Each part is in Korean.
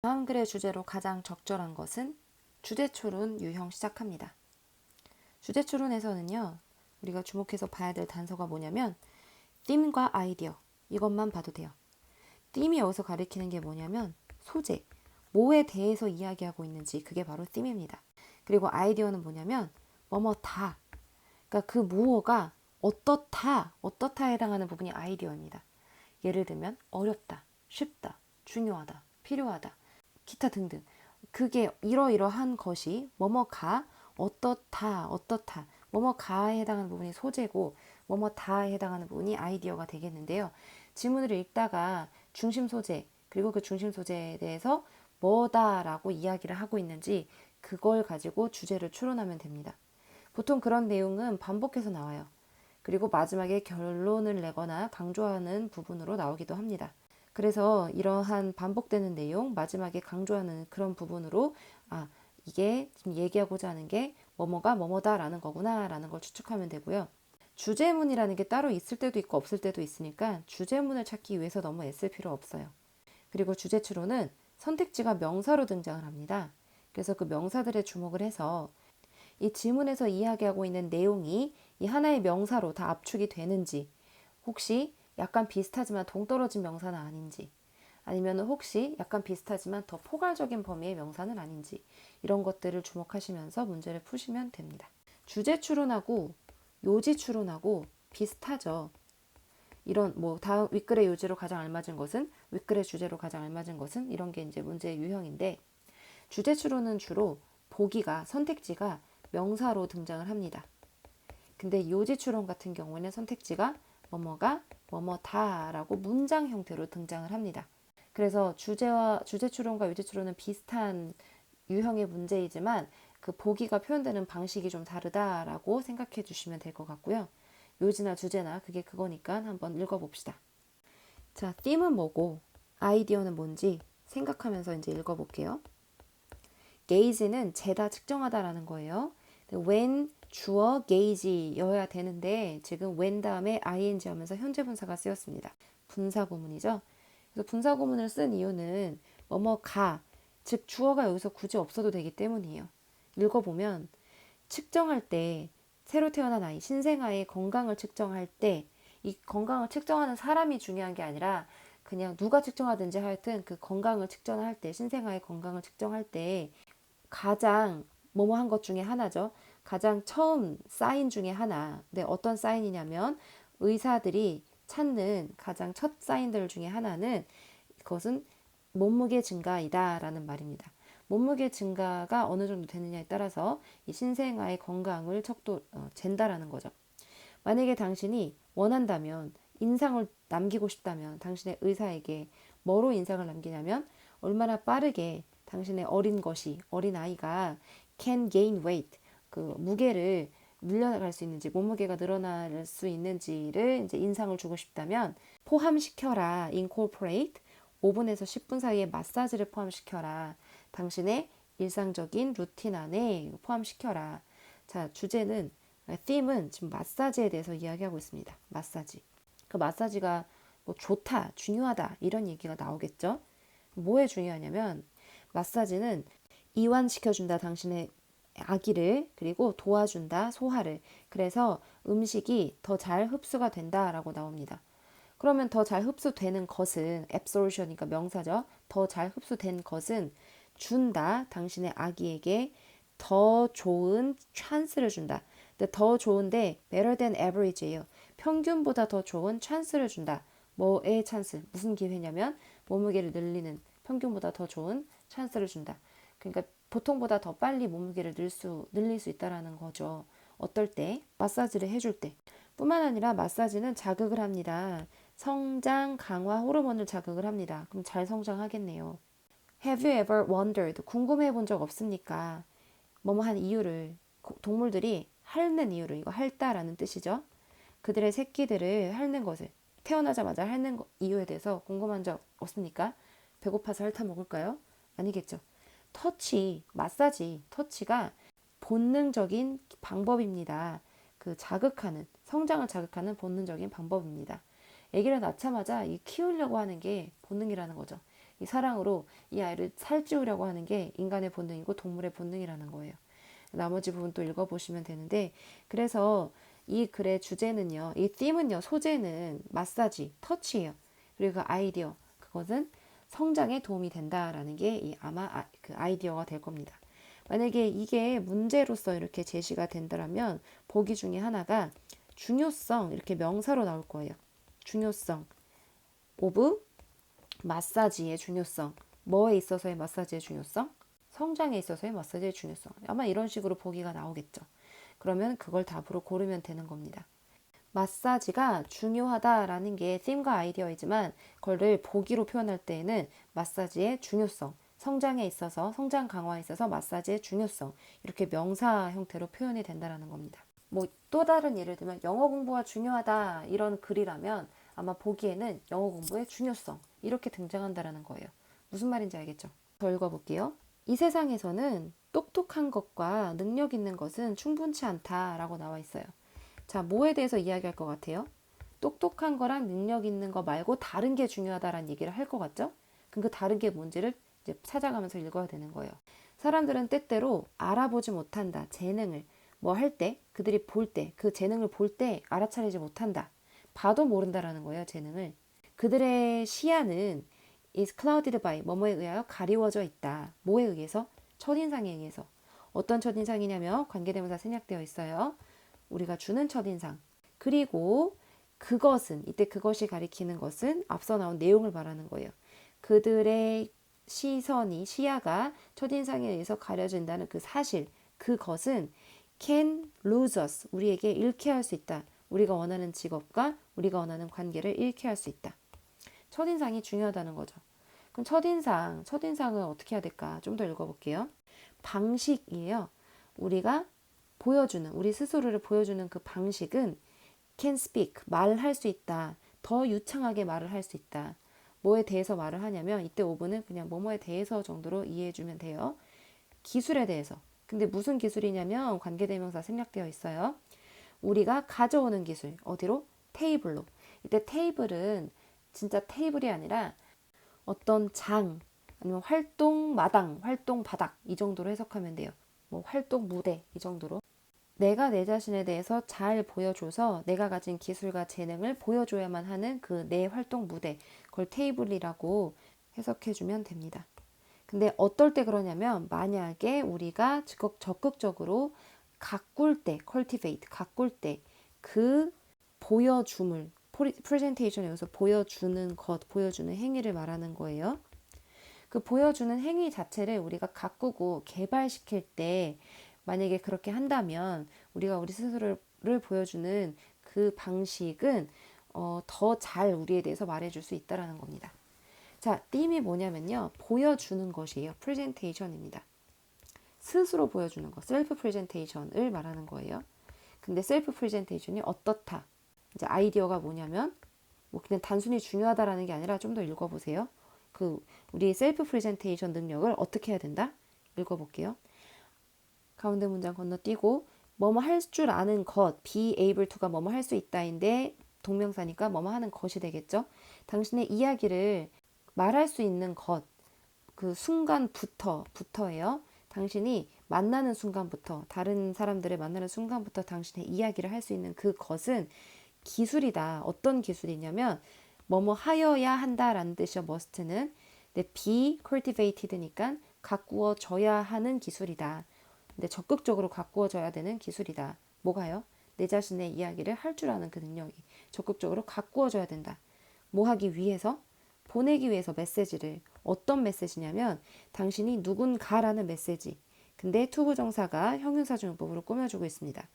다음 글의 주제로 가장 적절한 것은 주제추론 유형 시작합니다. 주제추론에서는요, 우리가 주목해서 봐야 될 단서가 뭐냐면 theme과 아이디어, 이것만 봐도 돼요. theme이 여기서 가리키는 게 뭐냐면 소재, 뭐에 대해서 이야기하고 있는지, 그게 바로 theme입니다. 그리고 아이디어는 뭐냐면 뭐뭐다, 그러니까 그 무엇가 어떻다에 해당하는 부분이 아이디어입니다. 예를 들면 어렵다, 쉽다, 중요하다, 필요하다, 기타 등등. 그게 이러이러한 것이 뭐뭐가 어떻다 뭐뭐가에 해당하는 부분이 소재고 뭐뭐다에 해당하는 부분이 아이디어가 되겠는데요. 지문을 읽다가 중심 소재, 그리고 그 중심 소재에 대해서 뭐다라고 이야기를 하고 있는지 그걸 가지고 주제를 추론하면 됩니다. 보통 그런 내용은 반복해서 나와요. 그리고 마지막에 결론을 내거나 강조하는 부분으로 나오기도 합니다. 그래서 이러한 반복되는 내용, 마지막에 강조하는 그런 부분으로 이게 지금 얘기하고자 하는 게 뭐뭐가 뭐뭐다라는 거구나라는 걸 추측하면 되고요. 주제문이라는 게 따로 있을 때도 있고 없을 때도 있으니까 주제문을 찾기 위해서 너무 애쓸 필요 없어요. 그리고 주제추론은 선택지가 명사로 등장을 합니다. 그래서 그 명사들에 주목을 해서 이 지문에서 이야기하고 있는 내용이 이 하나의 명사로 다 압축이 되는지, 혹시 약간 비슷하지만 동떨어진 명사는 아닌지, 아니면 혹시 약간 비슷하지만 더 포괄적인 범위의 명사는 아닌지, 이런 것들을 주목하시면서 문제를 푸시면 됩니다. 주제 추론하고 요지 추론하고 비슷하죠. 이런 다음 윗글의 요지로 가장 알맞은 것은, 윗글의 주제로 가장 알맞은 것은, 이런 게 이제 문제의 유형인데, 주제 추론은 주로 보기가 선택지가 명사로 등장을 합니다. 근데 요지 추론 같은 경우에는 선택지가 뭐뭐가 뭐뭐다라고 문장 형태로 등장을 합니다. 그래서 주제 추론과 요지 추론은 비슷한 유형의 문제이지만 그 보기가 표현되는 방식이 좀 다르다라고 생각해 주시면 될 것 같고요. 요지나 주제나 그게 그거니까 한번 읽어봅시다. 자, theme은 뭐고 아이디어는 뭔지 생각하면서 이제 읽어볼게요. gaze는 재다, 측정하다라는 거예요. when 주어 gaze여야 되는데 지금 when 다음에 ing 하면서 현재 분사가 쓰였습니다. 분사 구문이죠. 그래서 분사 구문을 쓴 이유는 뭐뭐가, 즉 주어가 여기서 굳이 없어도 되기 때문이에요. 읽어보면 측정할 때, 새로 태어난 아이, 신생아의 건강을 측정할 때 이 건강을 측정하는 사람이 중요한 게 아니라 그냥 누가 측정하든지 하여튼 그 건강을 측정할 때, 신생아의 건강을 측정할 때 가장 뭐뭐한 것 중에 하나죠. 가장 처음 사인 중에 하나. 네, 어떤 사인이냐면 의사들이 찾는 가장 첫 사인들 중에 하나는 그것은 몸무게 증가이다라는 말입니다. 몸무게 증가가 어느 정도 되느냐에 따라서 이 신생아의 건강을 잰다라는 거죠. 만약에 당신이 원한다면, 인상을 남기고 싶다면 당신의 의사에게 뭐로 인상을 남기냐면 얼마나 빠르게 당신의 어린 아이가 can gain weight, 그 무게를 늘려나갈 수 있는지, 몸무게가 늘어날 수 있는지를 이제 인상을 주고 싶다면 포함시켜라, incorporate, 5분에서 10분 사이에 마사지를 포함시켜라. 당신의 일상적인 루틴 안에 포함시켜라. 자, 주제는, theme은 지금 마사지에 대해서 이야기하고 있습니다. 마사지. 그 마사지가 뭐 좋다, 중요하다 이런 얘기가 나오겠죠. 뭐에 중요하냐면 마사지는 이완시켜준다, 당신의 아기를. 그리고 도와준다, 소화를. 그래서 음식이 더 잘 흡수가 된다라고 나옵니다. 그러면 더 잘 흡수되는 것은 absorption이니까 명사죠. 더 잘 흡수된 것은 준다, 당신의 아기에게 더 좋은 찬스를 준다. 근데 더 좋은데 better than average예요. 평균보다 더 좋은 찬스를 준다. 뭐의 찬스? 무슨 기회냐면 몸무게를 늘리는, 평균보다 더 좋은 찬스를 준다. 그러니까 보통보다 더 빨리 몸무게를 늘릴 수 있다라는 거죠. 어떨 때? 마사지를 해줄 때. 뿐만 아니라 마사지는 자극을 합니다. 성장 강화 호르몬을 자극을 합니다. 그럼 잘 성장하겠네요. Have you ever wondered? 궁금해 본 적 없습니까? 뭐뭐 한 이유를, 동물들이 핥는 이유를, 이거 핥다라는 뜻이죠. 그들의 새끼들을 핥는 것을, 태어나자마자 핥는 이유에 대해서 궁금한 적 없습니까? 배고파서 핥아 먹을까요? 아니겠죠. 마사지, 터치가 본능적인 방법입니다. 그 자극하는, 성장을 자극하는 본능적인 방법입니다. 아기를 낳자마자 키우려고 하는 게 본능이라는 거죠. 이 사랑으로 이 아이를 살찌우려고 하는 게 인간의 본능이고 동물의 본능이라는 거예요. 나머지 부분 또 읽어보시면 되는데, 그래서 이 글의 주제는요, 이 theme은요, 소재는 마사지, 터치예요. 그리고 그 아이디어, 그것은 성장에 도움이 된다라는 게 아마 그 아이디어가 될 겁니다. 만약에 이게 문제로서 이렇게 제시가 된다면 보기 중에 하나가 중요성, 이렇게 명사로 나올 거예요. 중요성, 오브 마사지의 중요성. 뭐에 있어서의 마사지의 중요성? 성장에 있어서의 마사지의 중요성. 아마 이런 식으로 보기가 나오겠죠. 그러면 그걸 답으로 고르면 되는 겁니다. 마사지가 중요하다라는 게 theme과 아이디어이지만 그거를 보기로 표현할 때에는 마사지의 중요성, 성장에 있어서, 성장 강화에 있어서 마사지의 중요성, 이렇게 명사 형태로 표현이 된다는 겁니다. 뭐 또 다른 예를 들면 영어 공부가 중요하다 이런 글이라면 아마 보기에는 영어 공부의 중요성 이렇게 등장한다는 거예요. 무슨 말인지 알겠죠? 더 읽어볼게요. 이 세상에서는 똑똑한 것과 능력 있는 것은 충분치 않다라고 나와 있어요. 자, 뭐에 대해서 이야기할 것 같아요? 똑똑한 거랑 능력 있는 거 말고 다른 게 중요하다라는 얘기를 할 것 같죠? 그럼 그 다른 게 뭔지를 이제 찾아가면서 읽어야 되는 거예요. 사람들은 때때로 알아보지 못한다. 재능을 뭐 할 때, 그들이 볼 때, 그 재능을 볼 때 알아차리지 못한다. 봐도 모른다라는 거예요, 재능을. 그들의 시야는 is clouded by 뭐뭐에 의하여 가리워져 있다. 뭐에 의해서? 첫인상에 의해서. 어떤 첫인상이냐면 관계대명사 생략되어 있어요. 우리가 주는 첫인상. 그리고 그것은, 이때 그것이 가리키는 것은 앞서 나온 내용을 말하는 거예요. 그들의 시선이, 시야가 첫인상에 의해서 가려진다는 그 사실, 그것은 can lose us, 우리에게 잃게 할 수 있다. 우리가 원하는 직업과 우리가 원하는 관계를 잃게 할 수 있다. 첫인상이 중요하다는 거죠. 그럼 첫인상을 어떻게 해야 될까? 좀 더 읽어볼게요. 방식이에요. 우리가 보여주는, 우리 스스로를 보여주는 그 방식은 can speak, 말할 수 있다. 더 유창하게 말을 할 수 있다. 뭐에 대해서 말을 하냐면 이때 오브는 그냥 뭐뭐에 대해서 정도로 이해해주면 돼요. 기술에 대해서. 근데 무슨 기술이냐면 관계대명사 생략되어 있어요. 우리가 가져오는 기술. 어디로? 테이블로. 이때 테이블은 진짜 테이블이 아니라 어떤 장, 아니면 활동 마당, 활동 바닥 이 정도로 해석하면 돼요. 뭐 활동 무대 이 정도로. 내가 내 자신에 대해서 잘 보여줘서 내가 가진 기술과 재능을 보여줘야만 하는 그 내 활동 무대, 그걸 테이블이라고 해석해주면 됩니다. 근데 어떨 때 그러냐면 만약에 우리가 적극적으로 가꿀 때, cultivate, 가꿀 때 그 보여줌을, 프레젠테이션에 여기서 보여주는 것, 보여주는 행위를 말하는 거예요. 그 보여주는 행위 자체를 우리가 가꾸고 개발시킬 때 만약에 그렇게 한다면 우리가 우리 스스로를 보여주는 그 방식은 더 잘 우리에 대해서 말해줄 수 있다는 겁니다. 자, theme이 뭐냐면요. 보여주는 것이에요. presentation입니다. 스스로 보여주는 것, 셀프 프레젠테이션을 말하는 거예요. 근데 셀프 프레젠테이션이 어떻다? 이제 아이디어가 뭐냐면 뭐 그냥 단순히 중요하다라는 게 아니라 좀 더 읽어보세요. 그 우리 셀프 프레젠테이션 능력을 어떻게 해야 된다? 읽어볼게요. 가운데 문장 건너뛰고 뭐뭐 할 줄 아는 것, be able to가 뭐뭐 할 수 있다인데 동명사니까 뭐뭐 하는 것이 되겠죠. 당신의 이야기를 말할 수 있는 것, 그 순간부터예요. 당신이 만나는 순간부터, 다른 사람들을 만나는 순간부터 당신의 이야기를 할 수 있는 그것은 기술이다. 어떤 기술이냐면 뭐뭐 하여야 한다라는 뜻이요. must는. 근데 be cultivated니까 가꾸어져야 하는 기술이다. 근데 적극적으로 가꾸어져야 되는 기술이다. 뭐가요? 내 자신의 이야기를 할 줄 아는 그 능력이 적극적으로 가꾸어져야 된다. 뭐 하기 위해서? 보내기 위해서 메시지를. 어떤 메시지냐면 당신이 누군가라는 메시지. 근데 투부정사가 형용사중용법으로 꾸며주고 있습니다.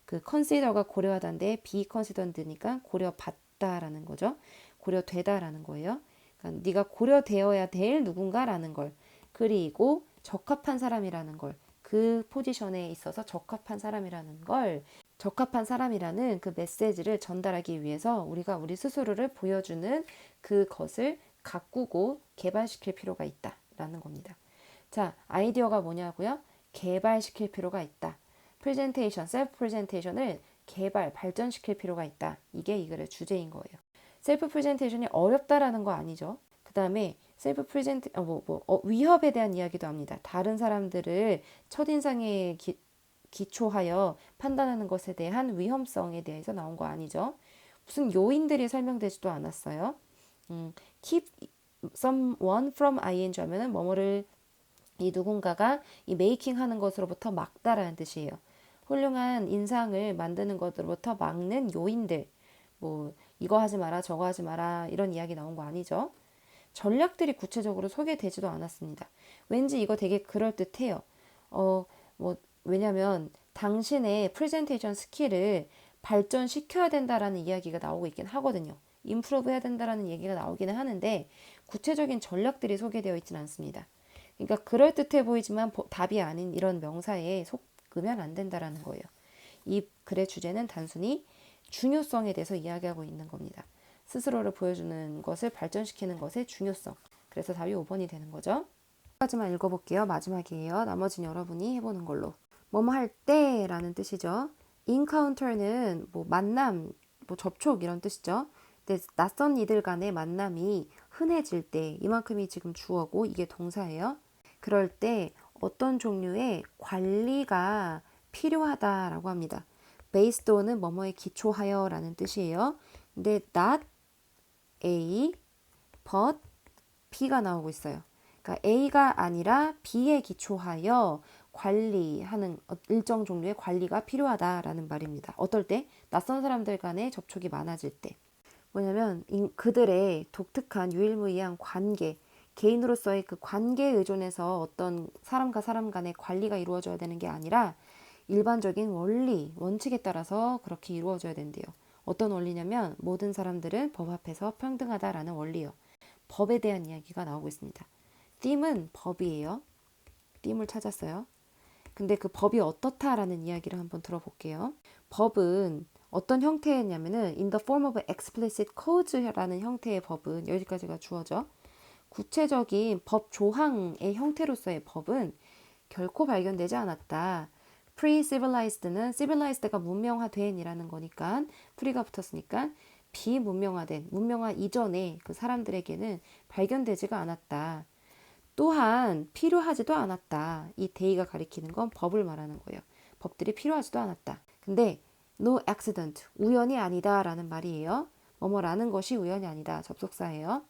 그 consider가 고려하다인데 be considered니까 고려받다라는 거죠. 고려되다라는 거예요. 그러니까 네가 고려되어야 될 누군가라는 걸. 그리고 적합한 사람이라는 걸. 그 포지션에 있어서 적합한 사람이라는 걸, 적합한 사람이라는 그 메시지를 전달하기 위해서 우리가 우리 스스로를 보여주는 그것을 가꾸고 개발시킬 필요가 있다라는 겁니다. 자, 아이디어가 뭐냐고요? 개발시킬 필요가 있다. 프레젠테이션, 셀프 프레젠테이션을 발전시킬 필요가 있다. 이게 이 글의 주제인 거예요. 셀프 프레젠테이션이 어렵다라는 거 아니죠. 그 다음에 위협에 대한 이야기도 합니다. 다른 사람들을 첫인상에 기초하여 판단하는 것에 대한 위험성에 대해서 나온 거 아니죠. 무슨 요인들이 설명되지도 않았어요. keep someone from ing 하면은 뭐뭐를 이 누군가가 이 메이킹 하는 것으로부터 막다라는 뜻이에요. 훌륭한 인상을 만드는 것으로부터 막는 요인들. 뭐 이거 하지 마라 저거 하지 마라 이런 이야기 나온 거 아니죠. 전략들이 구체적으로 소개되지도 않았습니다. 왠지 이거 되게 그럴듯해요. 뭐 왜냐면 당신의 프레젠테이션 스킬을 발전시켜야 된다라는 이야기가 나오고 있긴 하거든요. 임프로브 해야 된다라는 얘기가 나오기는 하는데 구체적인 전략들이 소개되어 있지는 않습니다. 그러니까 그럴듯해 보이지만 답이 아닌 이런 명사에 속으면 안 된다라는 거예요. 이 글의 주제는 단순히 중요성에 대해서 이야기하고 있는 겁니다. 스스로를 보여주는 것을 발전시키는 것의 중요성. 그래서 답이 5번이 되는 거죠. 까지만 읽어볼게요. 마지막이에요. 나머지는 여러분이 해보는 걸로. 뭐뭐 할 때라는 뜻이죠. encounter는 뭐 만남, 뭐 접촉 이런 뜻이죠. 근데 낯선 이들 간의 만남이 흔해질 때 이만큼이 지금 주어고 이게 동사예요. 그럴 때 어떤 종류의 관리가 필요하다라고 합니다. based on은 뭐뭐에 기초하여 라는 뜻이에요. 근데 not A, but B가 나오고 있어요. 그러니까 A가 아니라 B에 기초하여 관리하는 일정 종류의 관리가 필요하다라는 말입니다. 어떨 때? 낯선 사람들 간의 접촉이 많아질 때. 뭐냐면 그들의 독특한 유일무이한 관계, 개인으로서의 그 관계에 의존해서 어떤 사람과 사람 간의 관리가 이루어져야 되는 게 아니라 일반적인 원리, 원칙에 따라서 그렇게 이루어져야 된대요. 어떤 원리냐면 모든 사람들은 법 앞에서 평등하다라는 원리요. 법에 대한 이야기가 나오고 있습니다. theme은 법이에요. theme을 찾았어요. 근데 그 법이 어떻다라는 이야기를 한번 들어볼게요. 법은 어떤 형태냐면은 in the form of explicit codes라는 형태의 법은 여기까지가 주어져. 구체적인 법 조항의 형태로서의 법은 결코 발견되지 않았다. pre-civilized는 civilized가 문명화된이라는 거니까 pre가 붙었으니까 비문명화된, 문명화 이전의 그 사람들에게는 발견되지가 않았다. 또한 필요하지도 않았다. 이 데이가 가리키는 건 법을 말하는 거예요. 법들이 필요하지도 않았다. 근데 no accident, 우연이 아니다 라는 말이에요. 뭐뭐라는 것이 우연이 아니다. 접속사예요.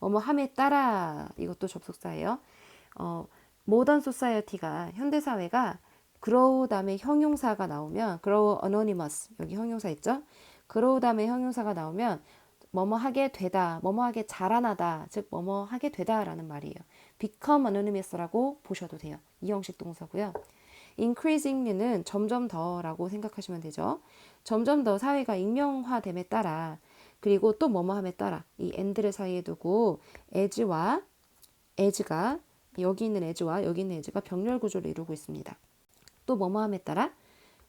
뭐뭐함에 따라 이것도 접속사예요. 모던 소사이어티가 현대사회가 grow 다음에 형용사가 나오면 grow anonymous 여기 형용사 있죠? grow 다음에 형용사가 나오면 뭐뭐 하게 되다, 뭐뭐 하게 자라나다, 즉 뭐뭐 하게 되다라는 말이에요. become anonymous라고 보셔도 돼요. 이 형식 동사고요. increasingly는 점점 더라고 생각하시면 되죠. 점점 더 사회가 익명화됨에 따라 그리고 또 뭐뭐함에 따라 이 and를 사이에 두고 as가 여기 있는 as와 여기 있는 as가 병렬 구조를 이루고 있습니다. 또 뭐뭐함에 따라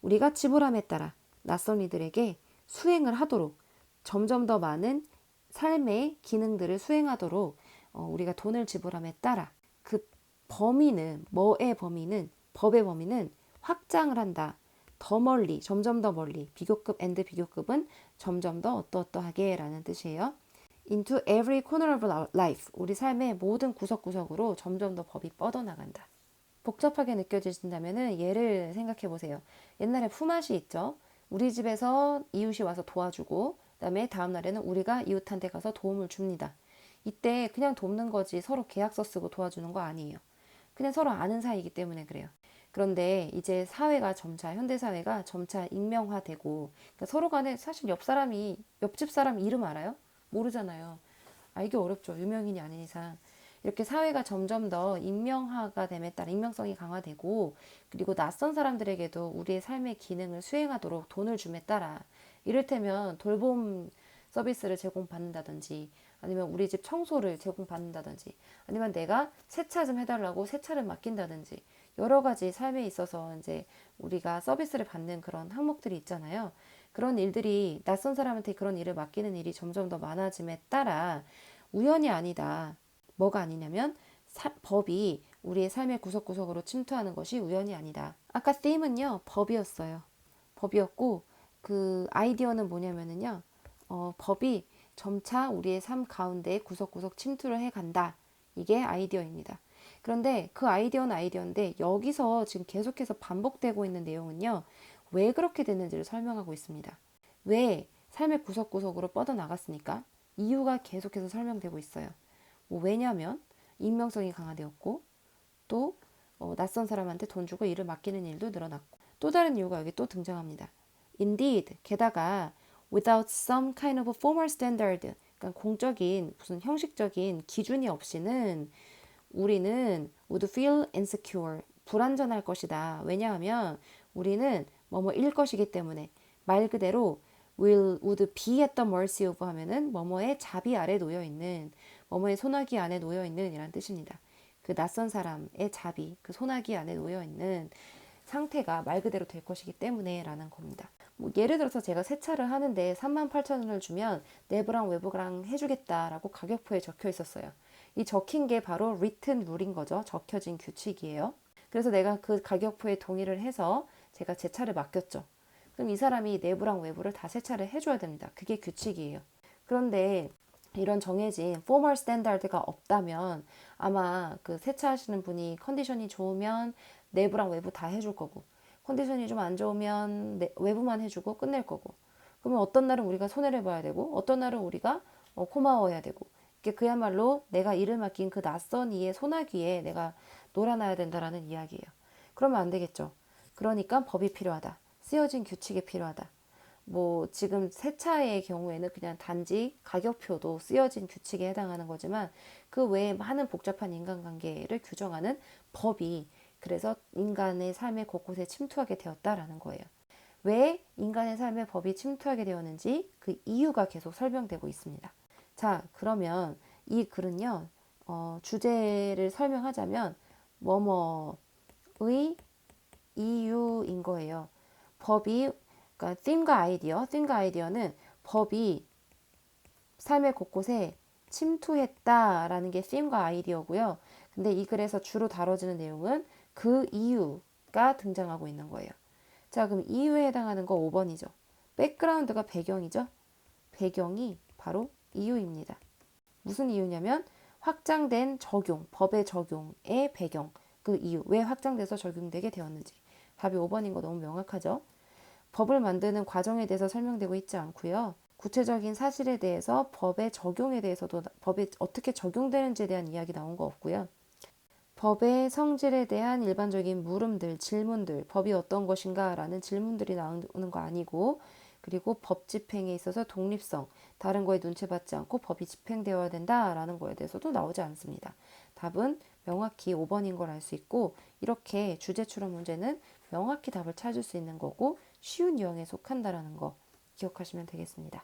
우리가 지불함에 따라 낯선 이들에게 수행을 하도록 점점 더 많은 삶의 기능들을 수행하도록 우리가 돈을 지불함에 따라 그 범위는 뭐의 범위는 법의 범위는 확장을 한다. 더 멀리 점점 더 멀리 비교급 and 비교급은 점점 더 어떠어떠하게 라는 뜻이에요. into every corner of life 우리 삶의 모든 구석구석으로 점점 더 법이 뻗어나간다. 복잡하게 느껴지신다면 예를 생각해 보세요. 옛날에 품앗이 있죠. 우리 집에서 이웃이 와서 도와주고 그다음에 다음 날에는 우리가 이웃한테 가서 도움을 줍니다. 이때 그냥 돕는 거지 서로 계약서 쓰고 도와주는 거 아니에요. 그냥 서로 아는 사이이기 때문에 그래요. 그런데 이제 사회가 점차 현대 사회가 점차 익명화되고 그러니까 서로 간에 사실 옆집 사람 이름 알아요? 모르잖아요. 알기 어렵죠. 유명인이 아닌 이상. 이렇게 사회가 점점 더 익명화가 됨에 따라 익명성이 강화되고 그리고 낯선 사람들에게도 우리의 삶의 기능을 수행하도록 돈을 줌에 따라 이를테면 돌봄 서비스를 제공받는다든지 아니면 우리 집 청소를 제공받는다든지 아니면 내가 세차 좀 해달라고 세차를 맡긴다든지 여러 가지 삶에 있어서 이제 우리가 서비스를 받는 그런 항목들이 있잖아요. 그런 일들이 낯선 사람한테 그런 일을 맡기는 일이 점점 더 많아짐에 따라 우연이 아니다. 뭐가 아니냐면 법이 우리의 삶의 구석구석으로 침투하는 것이 우연이 아니다. 아까 theme은요 법이었어요. 법이었고 그 아이디어는 뭐냐면은요 법이 점차 우리의 삶 가운데 구석구석 침투를 해간다. 이게 아이디어입니다. 그런데 그 아이디어는 아이디어인데 여기서 지금 계속해서 반복되고 있는 내용은요. 왜 그렇게 됐는지를 설명하고 있습니다. 왜 삶의 구석구석으로 뻗어나갔으니까 이유가 계속해서 설명되고 있어요. 왜냐하면 익명성이 강화되었고 또 낯선 사람한테 돈 주고 일을 맡기는 일도 늘어났고 또 다른 이유가 여기 또 등장합니다. Indeed, 게다가 without some kind of a formal standard, 그러니까 공적인 무슨 형식적인 기준이 없이는 우리는 would feel insecure, 불안전할 것이다. 왜냐하면 우리는 뭐뭐일 것이기 때문에 말 그대로 would be at the mercy of 하면은 뭐뭐의 자비 아래 놓여 있는 뭐뭐의 소나기 안에 놓여 있는 이란 뜻입니다. 그 낯선 사람의 자비, 그 소나기 안에 놓여 있는 상태가 말 그대로 될 것이기 때문에 라는 겁니다. 뭐 예를 들어서 제가 세차를 하는데 38,000원을 주면 내부랑 외부랑 해주겠다라고 가격표에 적혀 있었어요. 이 적힌 게 바로 written rule인 거죠. 적혀진 규칙이에요. 그래서 내가 그 가격표에 동의를 해서 제가 제 차를 맡겼죠. 그럼 이 사람이 내부랑 외부를 다 세차를 해줘야 됩니다. 그게 규칙이에요. 그런데 이런 정해진 포멀 스탠다드가 없다면 아마 그 세차하시는 분이 컨디션이 좋으면 내부랑 외부 다 해줄 거고 컨디션이 좀 안 좋으면 외부만 해주고 끝낼 거고 그러면 어떤 날은 우리가 손해를 봐야 되고 어떤 날은 우리가 고마워해야 되고 이게 그야말로 내가 일을 맡긴 그 낯선 이의 소나기에 내가 놀아나야 된다라는 이야기예요. 그러면 안 되겠죠. 그러니까 법이 필요하다. 쓰여진 규칙이 필요하다. 뭐 지금 세차의 경우에는 그냥 단지 가격표도 쓰여진 규칙에 해당하는 거지만 그 외에 많은 복잡한 인간관계를 규정하는 법이 그래서 인간의 삶의 곳곳에 침투하게 되었다라는 거예요. 왜 인간의 삶의 법이 침투하게 되었는지 그 이유가 계속 설명되고 있습니다. 자, 그러면 이 글은요, 주제를 설명하자면 뭐뭐의 이유인 거예요. 법이 그러니까 theme과 아이디어는 법이 삶의 곳곳에 침투했다라는 게 theme과 아이디어고요. 근데 이 글에서 주로 다뤄지는 내용은 그 이유가 등장하고 있는 거예요. 자, 그럼 이유에 해당하는 거 5번이죠. 백그라운드가 배경이죠. 배경이 바로 이유입니다. 무슨 이유냐면 확장된 적용, 법의 적용의 배경, 그 이유, 왜 확장돼서 적용되게 되었는지. 답이 5번인 거 너무 명확하죠? 법을 만드는 과정에 대해서 설명되고 있지 않고요. 구체적인 사실에 대해서 법의 적용에 대해서도 법이 어떻게 적용되는지에 대한 이야기 나온 거 없고요. 법의 성질에 대한 일반적인 물음들, 질문들, 법이 어떤 것인가 라는 질문들이 나오는 거 아니고 그리고 법 집행에 있어서 독립성, 다른 거에 눈치받지 않고 법이 집행되어야 된다라는 거에 대해서도 나오지 않습니다. 답은 명확히 5번인 걸 알 수 있고 이렇게 주제 추론 문제는 명확히 답을 찾을 수 있는 거고 쉬운 유형에 속한다라는 거 기억하시면 되겠습니다.